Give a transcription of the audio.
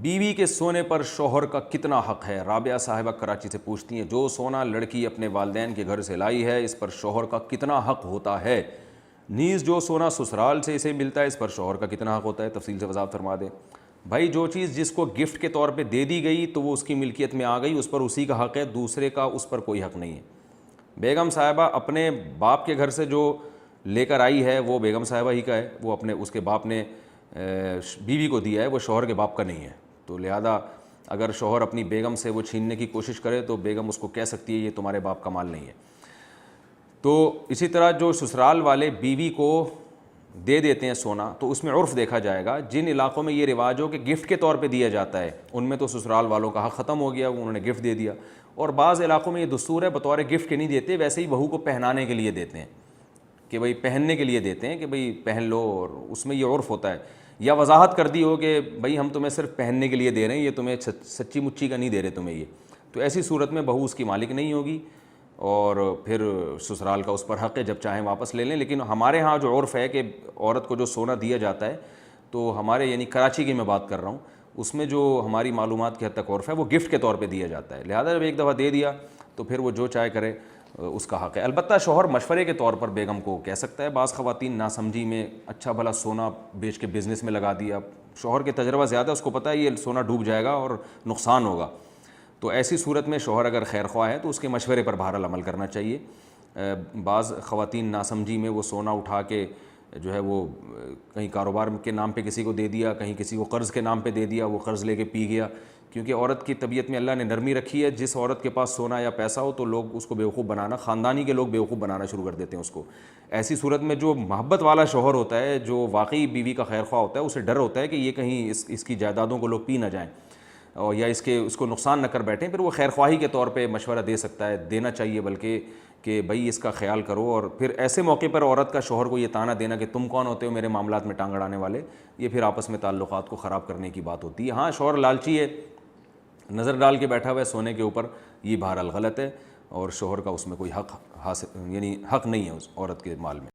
بیوی کے سونے پر شوہر کا کتنا حق ہے؟ رابعہ صاحبہ کراچی سے پوچھتی ہیں جو سونا لڑکی اپنے والدین کے گھر سے لائی ہے اس پر شوہر کا کتنا حق ہوتا ہے؟ نیز جو سونا سسرال سے اسے ملتا ہے اس پر شوہر کا کتنا حق ہوتا ہے؟ تفصیل سے وضاحت فرما دیں۔ بھائی جو چیز جس کو گفٹ کے طور پہ دے دی گئی تو وہ اس کی ملکیت میں آ گئی، اس پر اسی کا حق ہے، دوسرے کا اس پر کوئی حق نہیں ہے۔ بیگم صاحبہ اپنے باپ کے گھر سے جو لے کر آئی ہے وہ بیگم صاحبہ ہی کا ہے، وہ اپنے اس کے باپ نے بیوی کو دیا ہے، وہ شوہر کے باپ کا نہیں ہے۔ تو لہذا اگر شوہر اپنی بیگم سے وہ چھیننے کی کوشش کرے تو بیگم اس کو کہہ سکتی ہے یہ تمہارے باپ کا مال نہیں ہے۔ تو اسی طرح جو سسرال والے بیوی کو دے دیتے ہیں سونا تو اس میں عرف دیکھا جائے گا، جن علاقوں میں یہ رواج ہو کہ گفٹ کے طور پہ دیا جاتا ہے ان میں تو سسرال والوں کا حق ختم ہو گیا، انہوں نے گفٹ دے دیا۔ اور بعض علاقوں میں یہ دستور ہے بطور گفٹ کے نہیں دیتے، ویسے ہی بہو کو پہنانے کے لیے دیتے ہیں کہ بھئی پہننے کے لیے دیتے ہیں کہ بھئی پہن لو، اور اس میں یہ عرف ہوتا ہے، یا وضاحت کر دی ہو کہ بھئی ہم تمہیں صرف پہننے کے لیے دے رہے ہیں، یہ تمہیں سچی مچی کا نہیں دے رہے تمہیں یہ، تو ایسی صورت میں بہو اس کی مالک نہیں ہوگی اور پھر سسرال کا اس پر حق ہے، جب چاہیں واپس لے لیں۔ لیکن ہمارے ہاں جو عرف ہے کہ عورت کو جو سونا دیا جاتا ہے تو ہمارے یعنی کراچی کی میں بات کر رہا ہوں، اس میں جو ہماری معلومات کی حد تک عرف ہے وہ گفٹ کے طور پہ دیا جاتا ہے، لہذا جب ایک دفعہ دے دیا تو پھر وہ جو چاہے کرے اس کا حق ہے۔ البتہ شوہر مشورے کے طور پر بیگم کو کہہ سکتا ہے، بعض خواتین ناسمجھی میں اچھا بھلا سونا بیچ کے بزنس میں لگا دیا، شوہر کے تجربہ زیادہ، اس کو پتہ ہے یہ سونا ڈوب جائے گا اور نقصان ہوگا، تو ایسی صورت میں شوہر اگر خیر خواہ ہے تو اس کے مشورے پر بہرحال عمل کرنا چاہیے۔ بعض خواتین ناسمجھی میں وہ سونا اٹھا کے جو ہے وہ کہیں کاروبار کے نام پہ کسی کو دے دیا، کہیں کسی کو قرض کے نام پہ دے دیا، وہ قرض لے کے پی گیا، کیونکہ عورت کی طبیعت میں اللہ نے نرمی رکھی ہے، جس عورت کے پاس سونا یا پیسہ ہو تو لوگ اس کو بیوقوف بنانا، خاندانی کے لوگ بیوقوف بنانا شروع کر دیتے ہیں اس کو۔ ایسی صورت میں جو محبت والا شوہر ہوتا ہے، جو واقعی بیوی کا خیر خواہ ہوتا ہے، اسے ڈر ہوتا ہے کہ یہ کہیں اس کی جائیدادوں کو لوگ پی نہ جائیں اور یا اس کو نقصان نہ کر بیٹھیں، پھر وہ خیر خواہی کے طور پہ مشورہ دے سکتا ہے، دینا چاہیے بلکہ، کہ بھئی اس کا خیال کرو۔ اور پھر ایسے موقع پر عورت کا شوہر کو یہ طعنہ دینا کہ تم کون ہوتے ہو میرے معاملات میں ٹانگ اڑانے والے، یہ پھر آپس میں تعلقات کو خراب کرنے کی بات ہوتی ہے۔ ہاں شوہر لالچی ہے، نظر ڈال کے بیٹھا ہوا ہے سونے کے اوپر، یہ بہرحال غلط ہے اور شوہر کا اس میں کوئی حق حاصل یعنی حق نہیں ہے اس عورت کے مال میں۔